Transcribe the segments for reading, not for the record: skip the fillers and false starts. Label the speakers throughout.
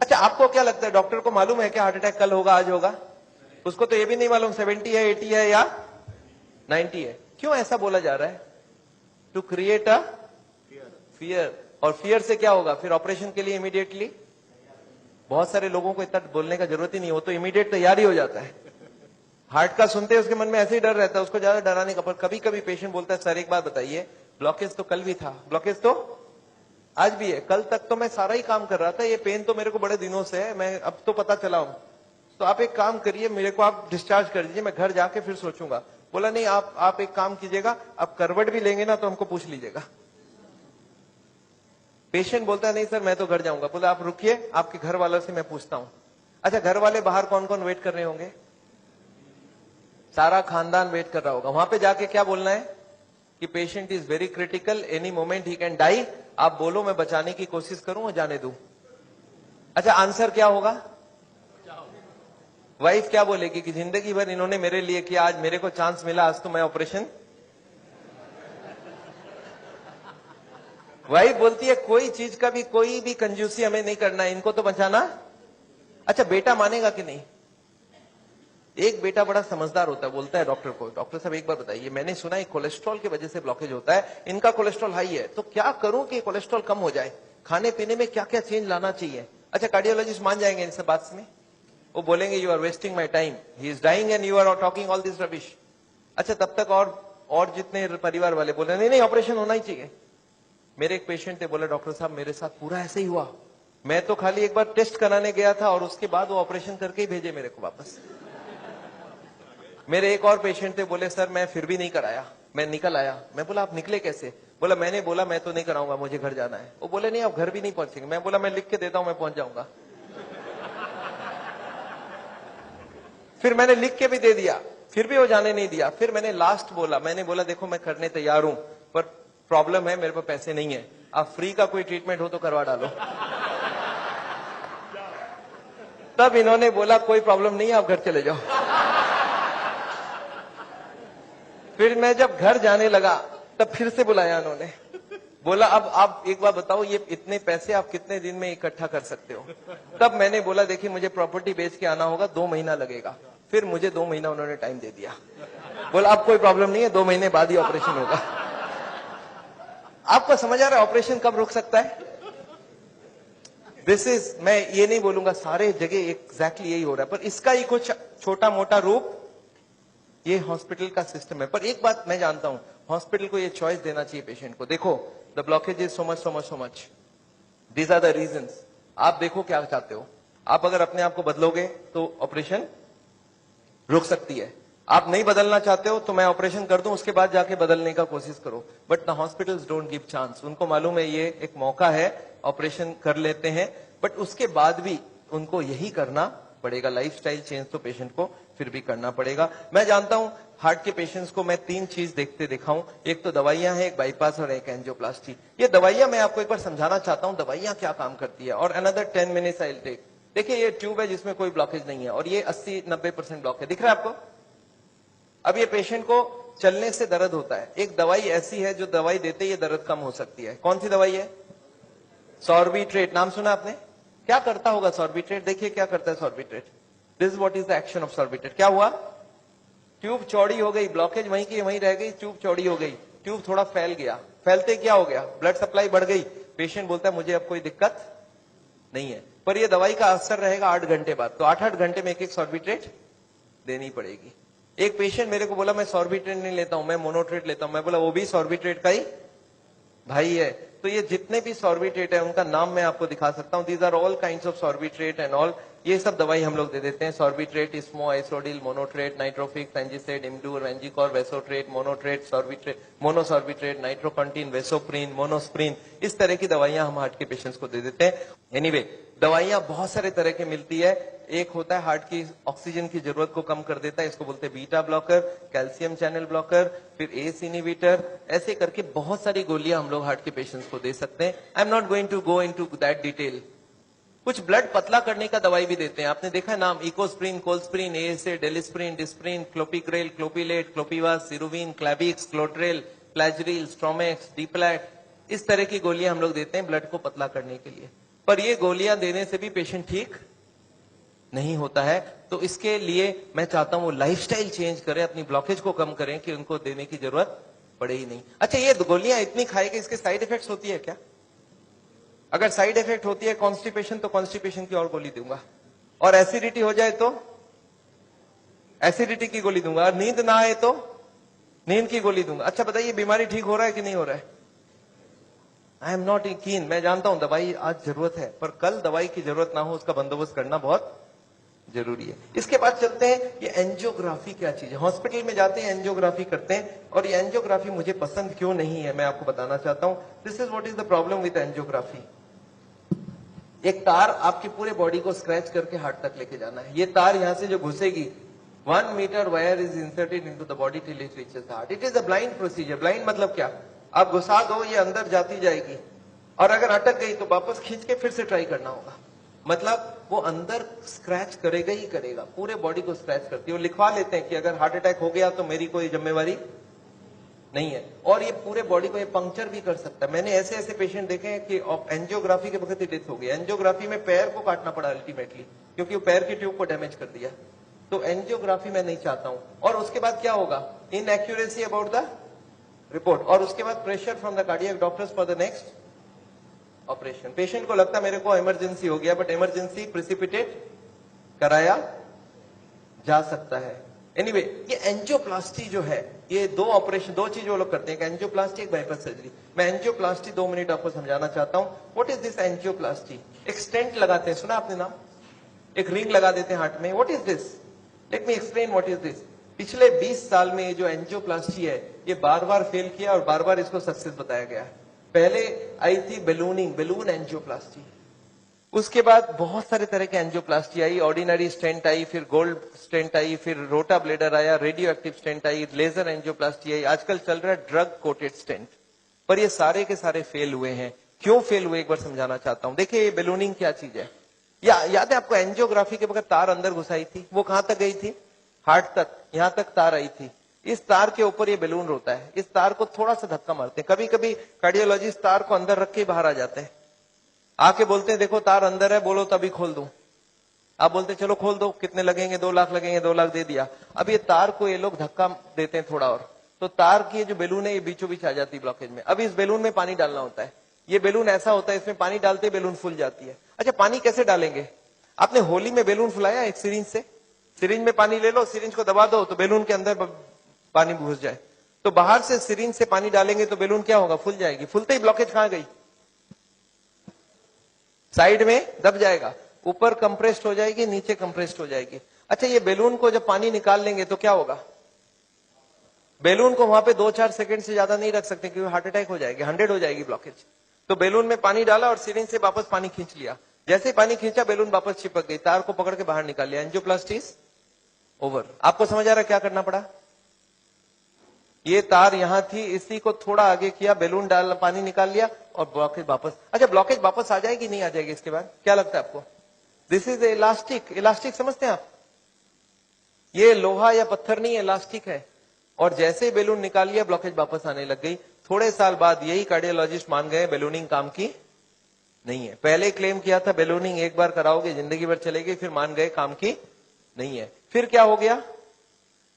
Speaker 1: अच्छा, आपको क्या लगता है, डॉक्टर को मालूम है क्या हार्ट अटैक कल होगा आज होगा? उसको तो ये भी नहीं मालूम 70 है 80 है या 90 है। क्यों ऐसा बोला जा रहा है? To create a fear. और फियर से क्या होगा फिर? ऑपरेशन के लिए इमीडिएटली, बहुत सारे लोगों को इतना बोलने का जरूरत ही नहीं हो, तो इमीडिएट तैयारी हो जाता है। हार्ट का सुनते उसके मन में ऐसे ही डर रहता है, उसको ज्यादा डराने का। पर कभी कभी पेशेंट बोलता है सर एक बात बताइए, ब्लॉकेज तो कल भी था, ब्लॉकेज तो आज भी है, कल तक तो मैं सारा ही काम कर रहा था, ये पेन तो मेरे को बड़े दिनों से है, मैं अब तो पता चला हूं, तो आप एक काम करिए, मेरे को आप डिस्चार्ज कर दीजिए, मैं घर जाके फिर सोचूंगा। बोला नहीं, आप एक काम कीजिएगा, आप करवट भी लेंगे ना तो हमको पूछ लीजिएगा। पेशेंट बोलता है नहीं सर मैं तो घर जाऊंगा। बोला आप रुकिए, आपके घर वालों से मैं पूछता हूं। अच्छा, घर वाले बाहर कौन कौन वेट कर रहे होंगे? सारा खानदान वेट कर रहा होगा। वहां पे जाके क्या बोलना है कि patient is very critical, any moment he can die. आप बोलो मैं बचाने की कोशिश करूं और जाने दूं। अच्छा, आंसर क्या होगा? वाइफ क्या बोलेगी कि जिंदगी भर इन्होंने मेरे लिए किया, आज मेरे को चांस मिला, आज तो मैं ऑपरेशन। वाइफ बोलती है कोई चीज का भी कोई भी कंजूसी हमें नहीं करना है, इनको तो बचाना। अच्छा, बेटा मानेगा कि नहीं? एक बेटा बड़ा समझदार होता है, बोलता है डॉक्टर को, डॉक्टर साहब एक बार बताइए, मैंने सुना है कोलेस्ट्रॉल की वजह से ब्लॉकेज होता है, इनका कोलेस्ट्रॉल हाई है, तो क्या करूं कि कोलेस्ट्रॉल कम हो जाए? खाने पीने में क्या क्या चेंज लाना चाहिए? अच्छा, कार्डियोलॉजिस्ट मान जाएंगे इन सब बात में? वो बोलेंगे you are wasting my time, he is dying and you are talking all this rubbish. अच्छा, तब तक और जितने परिवार वाले बोले नहीं नहीं ऑपरेशन होना ही चाहिए। मेरे एक पेशेंट थे, बोले डॉक्टर साहब मेरे साथ पूरा ऐसे ही हुआ, मैं तो खाली एक बार टेस्ट कराने गया था और उसके बाद वो ऑपरेशन करके ही भेजे मेरे को वापस। मेरे एक और पेशेंट थे, बोले सर मैं फिर भी नहीं कराया, मैं निकल आया। मैं बोला आप निकले कैसे? बोला मैंने बोला मैं तो नहीं कराऊंगा, मुझे घर जाना है। वो बोले नहीं आप घर भी नहीं पहुंचेंगे। मैं बोला मैं लिख के देता हूं, मैं पहुंच जाऊंगा। फिर मैंने लिख के भी दे दिया, फिर भी वो जाने नहीं दिया। फिर मैंने लास्ट बोला, मैंने बोला देखो मैं करने तैयार हूं, पर प्रॉब्लम है मेरे पास पैसे नहीं है, आप फ्री का कोई ट्रीटमेंट हो तो करवा डालो। तब इन्होंने बोला कोई प्रॉब्लम नहीं है, आप घर चले जाओ। फिर मैं जब घर जाने लगा तब फिर से बुलाया उन्होंने, बोला अब आप एक बार बताओ ये इतने पैसे आप कितने दिन में इकट्ठा कर सकते हो? तब मैंने बोला देखिए मुझे प्रॉपर्टी बेच के आना होगा, 2 महीना लगेगा। फिर मुझे 2 महीना उन्होंने टाइम दे दिया। बोला अब कोई प्रॉब्लम नहीं है, 2 महीने बाद ही ऑपरेशन होगा। आपको समझ आ रहा है ऑपरेशन कब रुक सकता है? दिस इज, मैं ये नहीं बोलूंगा सारे जगह एग्जैक्टली यही हो रहा है, पर इसका ही कुछ छोटा मोटा रूप ये हॉस्पिटल का सिस्टम है। पर एक बात मैं जानता हूं, हॉस्पिटल को ये चॉइस देना चाहिए पेशेंट को, देखो the blockage is so much so much so much, these are the reasons. आप देखो क्या चाहते हो, आप अगर अपने आप को बदलोगे तो ऑपरेशन रुक सकती है। आप नहीं बदलना चाहते हो तो मैं ऑपरेशन कर दूं, उसके बाद जाके बदलने का कोशिश करो। But the hospitals don't give chance, उनको मालूम है ये एक मौका है, ऑपरेशन कर लेते हैं, बट उसके बाद भी उनको यही करना पड़ेगा। लाइफस्टाइल चेंज तो पेशेंट को फिर भी करना पड़ेगा। मैं जानता हूं हार्ट के पेशेंट्स को मैं 3 चीज देखते दिखाऊं, एक तो दवाइयां हैं, एक बाईपास और एक एंजियोप्लास्टी। ये दवाइयां मैं आपको एक बार समझाना चाहता हूं दवाइयां क्या काम करती है, और another 10 minutes I will take. देखिए ये ट्यूब है जिसमें कोई ब्लॉकेज नहीं है, और ये 80-90% ब्लॉक है, दिख रहा है आपको? अब ये पेशेंट को चलने से दर्द होता है, एक दवाई ऐसी है जो दवाई देते ही दर्द कम हो सकती है। कौन सी दवाई है? सॉर्बिट्रेट, नाम सुना आपने? क्या करता होगा सॉर्बिट्रेट? देखिए क्या करता है Sorbitrate. This is what is the action of Sorbitrate. क्या हुआ? ट्यूब चौड़ी हो गई, ब्लॉकेज वहीं की वहीं रह गई, ट्यूब चौड़ी हो गई, ट्यूब थोड़ा फैल गया, फैलते क्या हो गया? ब्लड सप्लाई बढ़ गई। पेशेंट बोलता है मुझे अब कोई दिक्कत नहीं है, पर ये दवाई का असर रहेगा 8 घंटे बाद, तो 8-8 घंटे में एक सॉर्बिट्रेट देनी पड़ेगी। एक पेशेंट मेरे को बोला मैं सॉर्बिट्रेट नहीं लेता हूं, मैं मोनोट्रेट लेता हूं। मैं बोला वो भी सॉर्बिट्रेट का ही भाई है। तो ये जितने भी सॉर्बिट्रेट है उनका नाम मैं आपको दिखा सकता हूं, these are all kinds of sorbitrate and all. ये सब दवाई हम लोग दे देते हैं, सॉर्बिट्रेट, स्मो, आइसोडिल, मोनोट्रेट, नाइट्रोफिक्स, एंजिसेड, इमडूर, वेंजिकॉर, वेसोट्रेट, मोनोट्रेट, सॉर्बिट्रेट, मोनोसॉर्बिट्रेट, नाइट्रोकंटीन, वेसोप्रीन, मोनोस्प्रीन, इस तरह की दवाइयां हम हार्ट के पेशेंट्स को दे देते हैं। एनीवे दवाइयां बहुत सारे तरह की मिलती है। एक होता है हार्ट की ऑक्सीजन की जरूरत को कम कर देता है, इसको बोलते हैं beta blocker, calcium channel blocker, फिर एस इनहिबिटर, ऐसे करके बहुत सारी गोलियां हम लोग हार्ट के पेशेंट्स को दे सकते हैं। I am not going to go into that detail. कुछ ब्लड पतला करने का दवाई भी देते हैं, आपने देखा है नाम, इकोस्प्रिन, कोल्स्प्रिन, एएसए, डेलिस्प्रिन, डिस्प्रिन, क्लोपिग्रेल, क्लोपिलेट, क्लोपिवास, सिरुविन, क्लैबिक्स, क्लोट्रेल, प्लाजरिल, स्ट्रोमेक्स, डीप्लैट, इस तरह की गोलियां हम लोग देते हैं ब्लड को पतला करने के लिए। पर ये गोलियां देने से भी पेशेंट ठीक नहीं होता है। तो इसके लिए मैं चाहता हूं वो लाइफस्टाइल चेंज करें, अपनी ब्लॉकेज को कम करें कि उनको देने की जरूरत पड़े ही नहीं। अच्छा, ये गोलियां इतनी खाएगी, इसके साइड इफेक्ट्स होती है क्या? अगर साइड इफेक्ट होती है कॉन्स्टिपेशन, तो कॉन्स्टिपेशन की और गोली दूंगा, और एसिडिटी हो जाए तो एसिडिटी की गोली दूंगा, और नींद ना आए तो नींद की गोली दूंगा। अच्छा बताइए, बीमारी ठीक हो रहा है कि नहीं हो रहा है? आई एम नॉट कीन, मैं जानता हूं दवाई आज जरूरत है, पर कल दवाई की जरूरत ना हो उसका बंदोबस्त करना बहुत जरूरी है। इसके बाद चलते हैं, ये एंजियोग्राफी क्या चीज है। हॉस्पिटल में जाते हैं, एंजियोग्राफी करते हैं, और ये एंजियोग्राफी मुझे पसंद क्यों नहीं है मैं आपको बताना चाहता हूं। This is what is the problem with angiography. एक तार आपकी पूरे बॉडी को स्क्रैच करके हार्ट तक लेके जाना है। ये तार यहां से जो घुसेगी, 1 meter wire is inserted into the body till it reaches the heart. It is a blind procedure. Blind मतलब क्या? आप घुसा दो, ये अंदर जाती जाएगी, और अगर अटक गई तो वापस खींच के फिर से ट्राई करना होगा। मतलब वो अंदर स्क्रैच करेगा ही करेगा, पूरे बॉडी को स्क्रैच करती है। वो लिखवा लेते हैं कि अगर हार्ट अटैक हो गया तो मेरी कोई जिम्मेवारी नहीं है, और ये पूरे बॉडी को ये पंक्चर भी कर सकता है। मैंने ऐसे ऐसे पेशेंट देखे हैं कि एंजियोग्राफी के वक्त ही डेथ हो गई। एंजियोग्राफी में पैर को काटना पड़ा अल्टीमेटली, क्योंकि वो पैर की ट्यूब को डैमेज कर दिया। तो एंजियोग्राफी मैं नहीं चाहता हूं। और उसके बाद क्या होगा? इनएक्यूरेसी अबाउट द रिपोर्ट, और उसके बाद pressure from the cardiac doctors for the next operation. Patient को लगता है मेरे को इमरजेंसी हो गया, बट इमरजेंसी प्रिसिपिटेट कराया जा सकता है। एनीवे, ये एंजियोप्लास्टी जो है, ये दो ऑपरेशन, दो चीज वो लोग करते हैं, एक एंजियोप्लास्टी, एक बाईपास सर्जरी। मैं एंजियोप्लास्टी 2 मिनट आपको समझाना चाहता हूं। What is this angioplasty? एक स्टेंट लगाते हैं, सुना आपने नाम? एक रिंग लगा देते हैं हार्ट में। What is this? Let me explain what is this. पिछले 20 साल में ये जो एंजियोप्लास्टी है, ये बार बार फेल किया और बार बार इसको सक्सेस बताया गया। पहले आई थी बेलूनिंग, बेलून एंजियोप्लास्टी। उसके बाद बहुत सारे तरह के एंजियोप्लास्टी आई, ऑर्डिनरी स्टेंट आई, फिर गोल्ड स्टेंट आई, फिर रोटा ब्लेडर आया, रेडियो एक्टिव स्टेंट आई, लेजर एंजियोप्लास्टी आई, आजकल चल रहा है ड्रग कोटेड स्टेंट। पर ये सारे के सारे फेल हुए हैं। क्यों फेल हुए एक बार समझाना चाहता हूं। देखिए, ये बेलूनिंग क्या चीज है? याद है आपको एंजियोग्राफी के वक्त तार अंदर घुसाई थी, वो कहां तक गई थी? हार्ट तक, यहां तक तार आई थी। इस तार के ऊपर ये बेलून होता है। इस तार को थोड़ा सा धक्का मारते हैं, कभी कभी कार्डियोलॉजिस्ट तार को अंदर रख के बाहर आ जाते हैं, आके बोलते हैं देखो तार अंदर है, बोलो तभी खोल दूं। आप बोलते चलो खोल दो, कितने लगेंगे? 2 लाख लगेंगे। 2 लाख दे दिया। अब ये तार को ये लोग धक्का देते हैं थोड़ा और, तो तार की जो बेलून है ये बीचों बीच आ जाती है ब्लॉकेज में। अब इस बेलून में पानी डालना होता है। ये बेलून ऐसा होता है, इसमें पानी डालते बेलून फूल जाती है। अच्छा, पानी कैसे डालेंगे? आपने होली में बेलून फुलाया एक सिरिंज से? सिरिंज में पानी ले लो, सिरिंज को दबा दो तो बेलून के अंदर पानी घुस जाए। तो बाहर से सिरिंज से पानी डालेंगे तो बेलून क्या होगा? फूल जाएगी। फूलते ही ब्लॉकेज कहां गई? साइड में दब जाएगा, ऊपर कंप्रेस्ड हो जाएगी, नीचे कंप्रेस्ड हो जाएगी। अच्छा, ये बेलून को जब पानी निकाल लेंगे तो क्या होगा? बेलून को वहां पे 2-4 सेकंड से ज्यादा नहीं रख सकते, क्योंकि हार्ट अटैक हो जाएगी, 100 हो जाएगी ब्लॉकेज। तो बेलून में पानी डाला और सिरिंज से वापस पानी खींच लिया। जैसे ही पानी खींचा, बेलून वापस चिपक गई, तार को पकड़ के बाहर निकाल लिया। Angioplasty is over. आपको समझ आ रहा है क्या करना पड़ा? ये तार यहां थी, इसी को थोड़ा आगे किया, बेलून डाल, पानी निकाल लिया और ब्लॉकेज वापस। अच्छा, ब्लॉकेज वापस आ जाएगी नहीं आ जाएगी इसके बाद? क्या लगता है आपको? This is elastic. इलास्टिक समझते हैं आप? ये लोहा या पत्थर नहीं, इलास्टिक है। और जैसे ही बेलून निकाल लिया, ब्लॉकेज वापस आने लग गई। थोड़े साल बाद यही कार्डियोलॉजिस्ट मान गए बेलूनिंग काम की नहीं है। पहले क्लेम किया था बेलूनिंग एक बार कराओगे जिंदगी भर चलेगी, फिर मान गए काम की नहीं है। फिर क्या हो गया?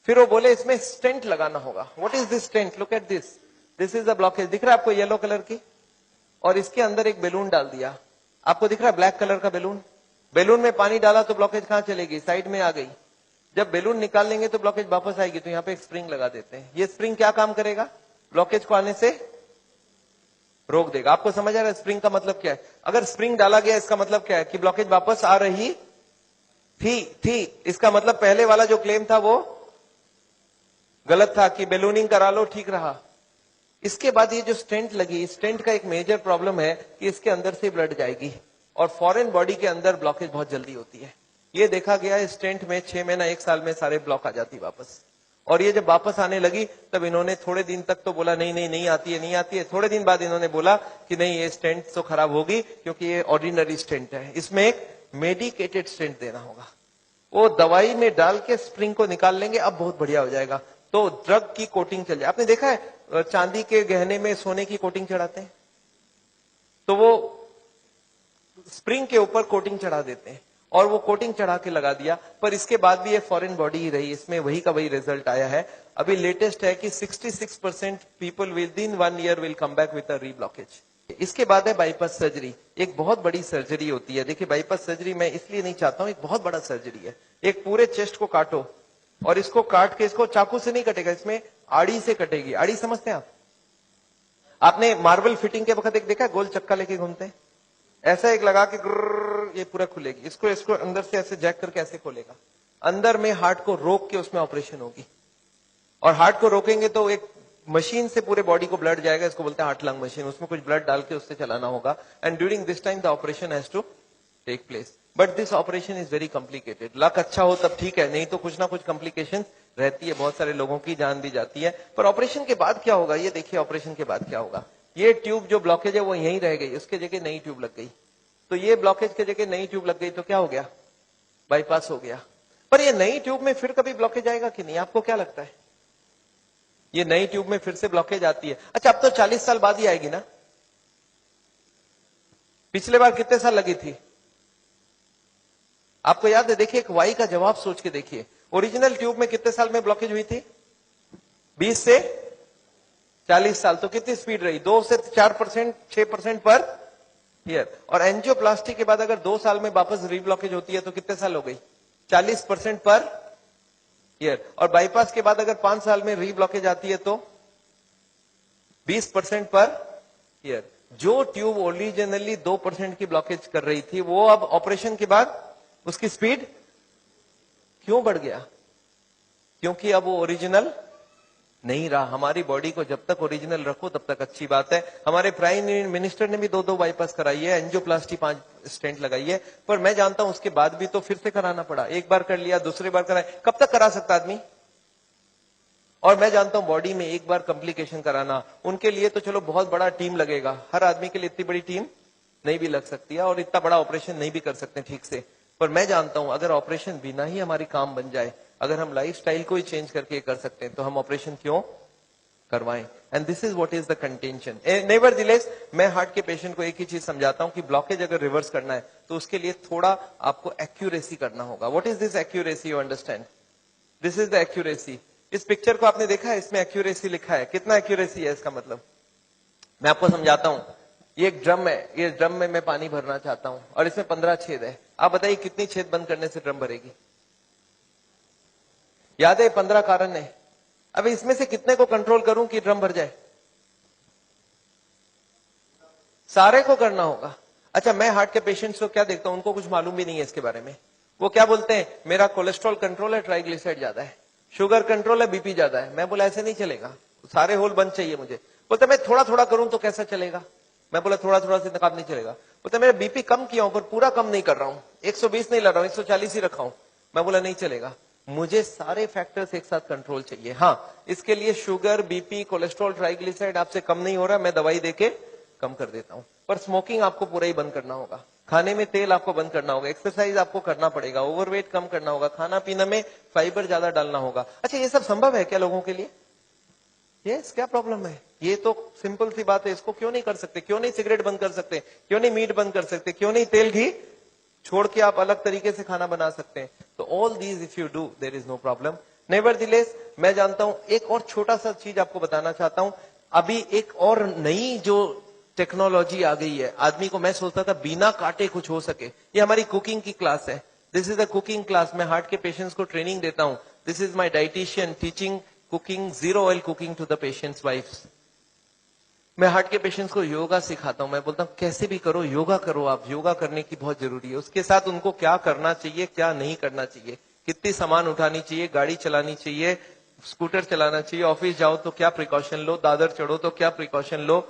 Speaker 1: फिर वो बोले इसमें स्टेंट लगाना होगा। What is this stent? Look at this, this is the blockage. दिख रहा है आपको येलो कलर की? और इसके अंदर एक बेलून डाल दिया। आपको दिख रहा है ब्लैक कलर का बेलून? बेलून में पानी डाला तो ब्लॉकेज कहां चलेगी? साइड में आ गई। जब बेलून निकाल लेंगे तो ब्लॉकेज वापस आएगी, तो यहाँ पे एक स्प्रिंग लगा देते हैं। ये स्प्रिंग क्या काम करेगा? ब्लॉकेज को आने से रोक देगा। आपको समझ आ रहा है स्प्रिंग का मतलब क्या है? अगर स्प्रिंग डाला गया, इसका मतलब क्या है? कि ब्लॉकेज वापस आ रही थी। इसका मतलब पहले वाला जो क्लेम था वो गलत था, कि बेलूनिंग करा लो ठीक रहा। इसके बाद ये जो स्टेंट लगी, स्टेंट का एक मेजर प्रॉब्लम है कि इसके अंदर से ब्लड जाएगी, और फॉरेन बॉडी के अंदर ब्लॉकेज बहुत जल्दी होती है। ये देखा गया स्टेंट में 6 महीना 1 साल में सारे ब्लॉक आ जाती वापस। और ये जब वापस आने लगी, तब इन्होंने थोड़े दिन तक तो बोला नहीं आती है। थोड़े दिन बाद इन्होंने बोला कि नहीं, ये स्टेंट तो खराब होगी, क्योंकि ये ऑर्डिनरी स्टेंट है, इसमें एक मेडिकेटेड स्टेंट देना होगा। वो दवाई में डाल के स्प्रिंग को निकाल लेंगे, अब बहुत बढ़िया हो जाएगा। तो ड्रग की कोटिंग चल जाए। आपने देखा है चांदी के गहने में सोने की कोटिंग चढ़ाते हैं, तो वो स्प्रिंग के ऊपर कोटिंग चढ़ा देते हैं और वो कोटिंग चढ़ा के लगा दिया, पर इसके बाद भी ये फॉरेन बॉडी ही रही, इसमें वही का वही रिजल्ट आया है। अभी लेटेस्ट है कि 66% people with in 1 year will come back with a reblockage. इसके बाद है बाईपास सर्जरी। एक बहुत बड़ी सर्जरी होती है। देखिए बाईपास सर्जरी मैं इसलिए नहीं चाहता हूं, एक बहुत बड़ा सर्जरी है। एक पूरे चेस्ट को काटो और इसको काट के, इसको चाकू से नहीं कटेगा, इसमें आड़ी से कटेगी। आड़ी समझते हैं आप? आपने मार्बल फिटिंग के वक्त एक देखा गोल चक्का लेके घूमते हैं, ऐसा एक लगा के ये पूरा खुलेगी। इसको अंदर से ऐसे जैक करके ऐसे खोलेगा, अंदर में हार्ट को रोक के उसमें ऑपरेशन होगी। और हार्ट को रोकेंगे तो एक मशीन से पूरे बॉडी को ब्लड जाएगा, इसको बोलते हैं हार्ट लंग मशीन। उसमें कुछ ब्लड डाल के उससे चलाना होगा and during this time the operation has to take place. But this operation is very complicated. Luck अच्छा हो तब ठीक है, नहीं तो कुछ ना कुछ कॉम्प्लिकेशन रहती है, बहुत सारे लोगों की जान भी जाती है। पर ऑपरेशन के बाद क्या होगा ये देखिए, ऑपरेशन के बाद क्या होगा। ये ट्यूब जो ब्लॉकेज है वो यहीं रह गई, उसके जगह नई ट्यूब लग गई। तो ये ब्लॉकेज के जगह नई ट्यूब लग गई तो क्या हो गया, बाईपास हो गया। पर ये नई ट्यूब में फिर कभी ब्लॉकेज आएगा कि नहीं, आपको क्या लगता है? ये नई ट्यूब में फिर से ब्लॉकेज आती है। अच्छा अब तो 40 साल बाद ही आएगी ना, पिछले बार कितने साल लगी थी आपको याद है? देखिए एक वाई का जवाब सोच के देखिए, ओरिजिनल ट्यूब में कितने साल में ब्लॉकेज हुई थी? 20 से 40 साल। तो कितनी स्पीड रही? 2 से 4%, 6% पर ईयर। और एंजियोप्लास्टी के बाद अगर 2 साल में वापस रीब्लॉकेज होती है तो कितने साल हो गई? 40% पर ईयर। और बाईपास के बाद अगर 5 साल में रीब्लॉकेज आती है तो 20% पर ईयर। जो ट्यूब ओरिजिनली 2% की ब्लॉकेज कर रही थी वो अब ऑपरेशन के बाद उसकी स्पीड क्यों बढ़ गया? क्योंकि अब वो ओरिजिनल नहीं रहा। हमारी बॉडी को जब तक ओरिजिनल रखो तब तक अच्छी बात है। हमारे प्राइम मिनिस्टर ने भी 2 बाईपास कराई है, एंजियोप्लास्टी 5 स्टेंट लगाई है। पर मैं जानता हूं उसके बाद भी तो फिर से कराना पड़ा। एक बार कर लिया, दूसरी बार कराया, कब तक करा सकता आदमी? और मैं जानता हूं बॉडी में एक बार कॉम्प्लिकेशन कराना, उनके लिए तो चलो बहुत बड़ा टीम लगेगा। हर आदमी के लिए इतनी बड़ी टीम नहीं भी लग सकती है और इतना बड़ा ऑपरेशन नहीं भी कर सकते ठीक से। पर मैं जानता हूं अगर ऑपरेशन बिना ही हमारी काम बन जाए, अगर हम लाइफस्टाइल को ही चेंज करके कर सकते हैं तो हम ऑपरेशन क्यों करवाएं? And this is what is the contention. Nevertheless मैं हार्ट के पेशेंट को एक ही चीज समझाता हूं कि ब्लॉकेज अगर रिवर्स करना है तो उसके लिए थोड़ा आपको एक्यूरेसी करना होगा। What is this accuracy? You understand? This is the accuracy. इस पिक्चर को आपने देखा है, इसमें एक्यूरेसी लिखा है। कितना एक्यूरेसी है इसका मतलब? मैं आपको समझाता हूं। ये एक ड्रम है, ये ड्रम में मैं पानी भरना चाहता हूं और इसमें 15 छेद है। आप बताइए कितनी छेद बंद करने से ड्रम भरेगी? याद है 15 कारण है। अब इसमें से कितने को कंट्रोल करूं कि ड्रम भर जाए? सारे को करना होगा। अच्छा मैं हार्ट के पेशेंट्स को क्या देखता हूं, उनको कुछ मालूम भी नहीं है इसके बारे में। वो क्या बोलते हैं, मेरा कोलेस्ट्रॉल कंट्रोल है, ट्राइग्लिसराइड ज्यादा है, शुगर कंट्रोल है, बीपी ज्यादा है। मैं बोला ऐसे नहीं चलेगा, सारे होल बंद चाहिए मुझे। बोलते मैं थोड़ा थोड़ा करूं तो कैसा चलेगा? मैं बोला थोड़ा थोड़ा से काम नहीं चलेगा। बोलते मेरा बीपी कम किया हूं पर पूरा कम नहीं कर रहा हूं, 120 नहीं ला रहा हूं, 140 ही रखा हूं। मैं बोला नहीं चलेगा, मुझे सारे फैक्टर्स एक साथ कंट्रोल चाहिए। हाँ इसके लिए शुगर, बीपी, कोलेस्ट्रॉल, ट्राइग्लिसराइड आपसे कम नहीं हो रहा, मैं दवाई देके कम कर देता हूं। पर स्मोकिंग आपको पूरा ही बंद करना होगा, खाने में तेल आपको बंद करना होगा, एक्सरसाइज आपको करना पड़ेगा, ओवरवेट कम करना होगा, खाना पीना में फाइबर ज्यादा डालना होगा। अच्छा ये सब संभव है क्या लोगों के लिए? यस, क्या प्रॉब्लम है? ये तो सिंपल सी बात है, इसको क्यों नहीं कर सकते? क्यों नहीं सिगरेट बंद कर सकते? क्यों नहीं मीट बंद कर सकते? क्यों नहीं तेल घी छोड़ के आप अलग तरीके से खाना बना सकते हैं? तो all these if you do there is no problem. Nevertheless मैं जानता हूं, एक और छोटा सा चीज आपको बताना चाहता हूं। अभी एक और नई जो टेक्नोलॉजी आ गई है, आदमी को मैं सोचता था बिना काटे कुछ हो सके। ये हमारी कुकिंग की क्लास है, this is a cooking class. मैं हार्ट के पेशेंट्स को ट्रेनिंग देता हूं। This is my dietitian teaching cooking, 0 oil cooking to the patients wives. मैं हार्ट के पेशेंट्स को योगा सिखाता हूं। मैं बोलता हूं कैसे भी करो, योगा करो, आप योगा करने की बहुत जरूरी है। उसके साथ उनको क्या करना चाहिए, क्या नहीं करना चाहिए, कितनी सामान उठानी चाहिए, गाड़ी चलानी चाहिए, स्कूटर चलाना चाहिए, ऑफिस जाओ तो क्या प्रिकॉशन लो, दादर चढ़ो तो क्या प्रिकॉशन लो,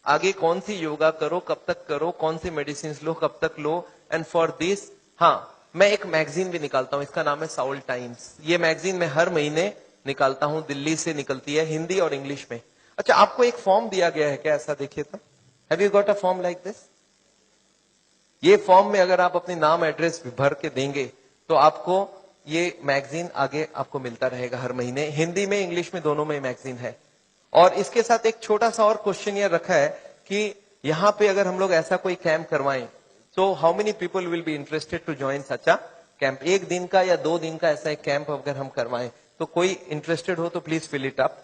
Speaker 1: आगे कौन सी योगा करो, कब तक करो, कौन सी मेडिसिन लो, कब तक लो। एंड फॉर दिस हाँ मैं एक मैगजीन भी निकालता हूं, इसका नाम है साउल टाइम्स। ये मैगजीन मैं हर महीने निकालता हूं, दिल्ली से निकलती है, हिंदी और इंग्लिश में। अच्छा आपको एक फॉर्म दिया गया है क्या? ऐसा देखिए तो, have you got a form like this? ये फॉर्म में अगर आप अपने नाम एड्रेस भर के देंगे तो आपको ये मैगजीन आगे आपको मिलता रहेगा हर महीने। हिंदी में इंग्लिश में दोनों में मैगजीन है। और इसके साथ एक छोटा सा और क्वेश्चन ये रखा है कि यहाँ पे अगर हम लोग ऐसा कोई कैंप करवाएं, So how many people will be interested to join such a camp? एक दिन का या 2 दिन का ऐसा एक कैंप अगर हम करवाएं तो कोई इंटरेस्टेड हो तो प्लीज फिल इट अप.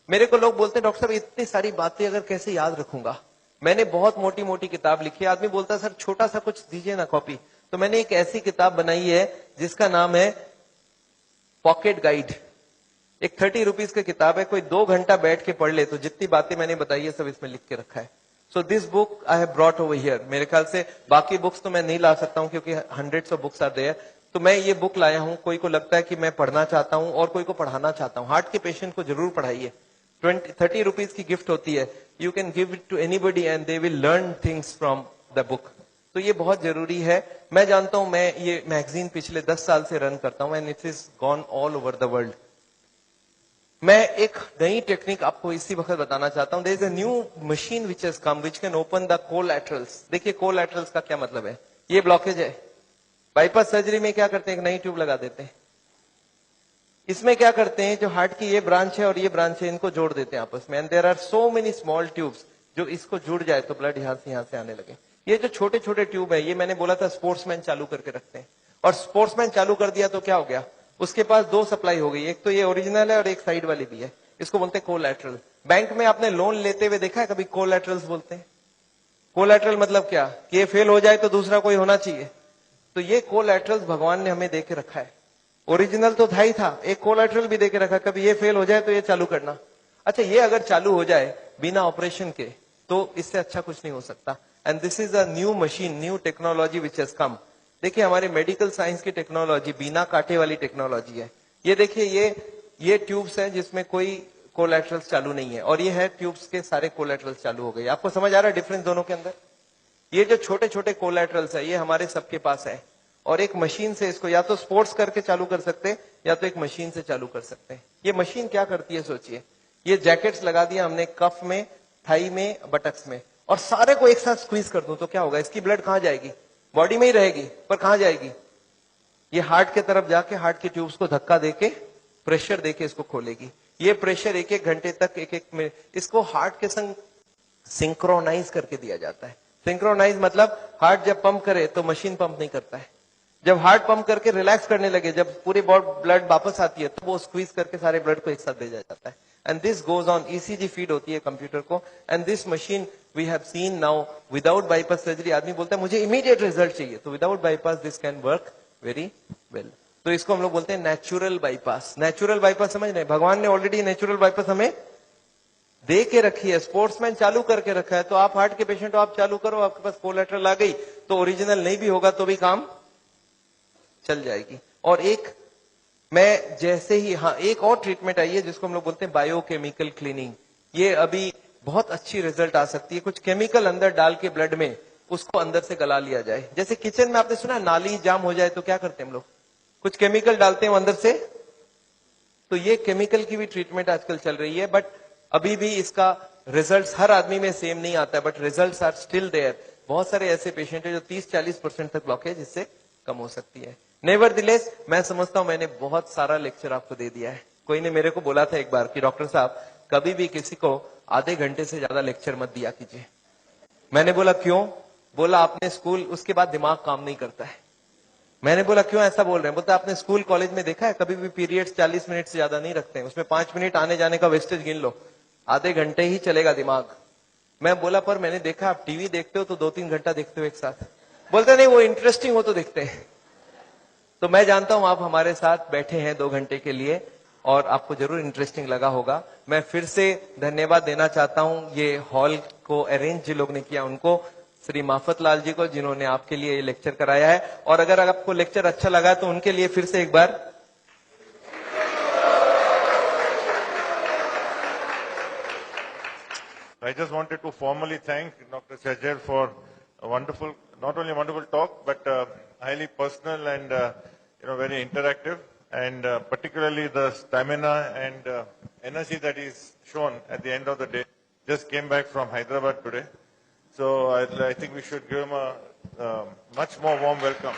Speaker 1: मेरे को लोग बोलते हैं डॉक्टर साहब इतनी सारी बातें अगर कैसे याद रखूंगा. मैंने बहुत मोटी मोटी किताब लिखी है. आदमी बोलता है सर छोटा सा कुछ दीजिए ना कॉपी. तो मैंने एक ऐसी किताब बनाई है जिसका नाम है पॉकेट गाइड. एक 30 रुपीज की किताब है. कोई 2 घंटा बैठ के पढ़ ले तो जितनी बातें मैंने बताई है सब इसमें लिख के रखा है. So this book I have brought over here. मेरे ख्याल से बाकी बुक्स तो मैं नहीं ला सकता हूं क्योंकि hundreds of books are there. तो मैं ये बुक लाया हूं. कोई को लगता है कि मैं पढ़ना चाहता हूं और कोई को पढ़ाना चाहता हूं. हार्ट के पेशेंट को जरूर पढ़ाइए. 30 रुपीज की गिफ्ट होती है. You can give it to anybody and they will learn things from the book. तो ये बहुत जरूरी है. मैं जानता हूं, मैं ये मैगजीन पिछले 10 साल से रन करता हूं and it is gone all over the world. मैं एक नई टेक्निक आपको इसी वक्त बताना चाहता हूं. There is a new machine which has come which can open the collaterals. देखिए कोलैटरल्स का क्या मतलब है. ये ब्लॉकेज है. बाईपास सर्जरी में क्या करते हैं, एक नई ट्यूब लगा देते हैं. इसमें क्या करते हैं, जो हार्ट की ये ब्रांच है और ये ब्रांच है इनको जोड़ देते हैं आपस में. And there are so many small tubes. जो इसको जुड़ जाए तो ब्लड यहां से आने लगे. ये जो छोटे छोटे ट्यूब है ये मैंने बोला था स्पोर्ट्समैन चालू करके रखते हैं. और स्पोर्ट्समैन चालू कर दिया तो क्या हो गया, उसके पास 2 सप्लाई हो गई. एक तो ये ओरिजिनल है और एक साइड वाली भी है. इसको बोलते हैं कोलैटरल. बैंक में आपने लोन लेते हुए देखा है कभी कोलैटरल्स बोलते हैं. कोलैटरल मतलब क्या, कि ये फेल हो जाए तो दूसरा कोई होना चाहिए. तो ये कोलैटरल्स भगवान ने हमें देके रखा है. ओरिजिनल तो था ही था, एक कोलैटरल भी देके रखा. कभी ये फेल हो जाए तो ये चालू करना. अच्छा ये अगर चालू हो जाए बिना ऑपरेशन के तो इससे अच्छा कुछ नहीं हो सकता. And this is a new machine, new technology which has कम. देखिए हमारे मेडिकल साइंस की टेक्नोलॉजी बिना कांटे वाली टेक्नोलॉजी है. ये देखिए ये ट्यूब्स हैं जिसमें कोई कोलैटरल्स चालू नहीं है और ये है ट्यूब्स के सारे कोलैटरल्स चालू हो गए. आपको समझ आ रहा है डिफरेंस दोनों के अंदर. ये जो छोटे छोटे कोलैटरल्स है ये हमारे सबके पास है और एक मशीन से इसको या तो स्पोर्ट्स करके चालू कर सकते हैं या तो एक मशीन से चालू कर सकते हैं. ये मशीन क्या करती है सोचिए. ये जैकेट्स लगा दिया हमने कफ में, थाई में, बटक्स में और सारे को एक साथ स्क्वीज कर दूं तो क्या होगा, इसकी ब्लड कहां जाएगी, बॉडी में ही रहेगी पर कहां जाएगी, ये हार्ट के तरफ जाके हार्ट के ट्यूब्स को धक्का देके प्रेशर देके इसको खोलेगी. ये प्रेशर 1-1 घंटे तक 1-1 मिनट इसको हार्ट के संग सिंक्रोनाइज करके दिया जाता है. सिंक्रोनाइज मतलब हार्ट जब पंप करे तो मशीन पंप नहीं करता है. जब हार्ट पंप करके रिलैक्स करने लगे, जब पूरी ब्लड वापस आती है तो वो स्क्वीज करके सारे ब्लड को एक साथ भेजा जाता है. And this goes on. ECG feed होती है कंप्यूटर को. And this machine we have seen now without bypass surgery. आदमी बोलता है मुझे इमीडिएट रिजल्ट चाहिए, तो without bypass this can work very well. तो इसको हम लोग बोलते हैं नेचुरल बाईपास. नेचुरल बाईपास समझ रहे, भगवान ने ऑलरेडी नेचुरल बाईपास हमें दे के रखी है. स्पोर्ट्समैन चालू करके रखा है. तो आप हार्ट के पेशेंट हो, आप चालू करो, आपके पास कोलैटरल आ गई तो ओरिजिनल नहीं भी होगा तो भी काम चल जाएगी. और एक मैं जैसे ही, हाँ एक और ट्रीटमेंट आई है जिसको हम लोग बोलते हैं बायोकेमिकल क्लीनिंग. ये अभी बहुत अच्छी रिजल्ट आ सकती है. कुछ केमिकल अंदर डाल के ब्लड में उसको अंदर से गला लिया जाए. जैसे किचन में आपने सुना नाली जाम हो जाए तो क्या करते हैं हम लोग, कुछ केमिकल डालते हैं अंदर से. तो ये केमिकल की भी ट्रीटमेंट आजकल चल रही है. बट अभी भी इसका रिजल्ट हर आदमी में सेम नहीं आता है. But result are still there. बहुत सारे ऐसे पेशेंट है जो 30-40% तक ब्लॉकेज इससे कम हो सकती है. नेवरदिलेस मैं समझता हूं मैंने बहुत सारा लेक्चर आपको दे दिया है. कोई ने मेरे को बोला था एक बार कि डॉक्टर साहब कभी भी किसी को आधे घंटे से ज्यादा लेक्चर मत दिया कीजिए. मैंने बोला क्यों, बोला आपने स्कूल, उसके बाद दिमाग काम नहीं करता है. मैंने बोला क्यों ऐसा बोल रहे हैं, बोलता आपने स्कूल कॉलेज में देखा है कभी भी पीरियड्स 40 मिनट से ज्यादा नहीं रखते हैं. उसमें 5 मिनट आने जाने का वेस्टेज गिन लो, आधे घंटे ही चलेगा दिमाग. मैं बोला पर मैंने देखा आप टीवी देखते हो तो 2-3 घंटा देखते हो एक साथ. बोलते नहीं वो इंटरेस्टिंग हो तो देखते हैं. तो मैं जानता हूं आप हमारे साथ बैठे हैं 2 घंटे के लिए और आपको जरूर इंटरेस्टिंग लगा होगा. मैं फिर से धन्यवाद देना चाहता हूं ये हॉल को अरेंज जिन लोग ने किया उनको, श्री माफत लाल जी को जिन्होंने आपके लिए ये लेक्चर कराया है. और अगर आपको लेक्चर अच्छा लगा तो उनके लिए फिर से एक बार
Speaker 2: I just wanted to formally thank Dr. Sajjad for a wonderful, not only a wonderful talk, but highly personal and very interactive, and particularly the stamina and energy that he's shown at the end of the day. Just came back from Hyderabad today, so I think we should give him a much more warm welcome.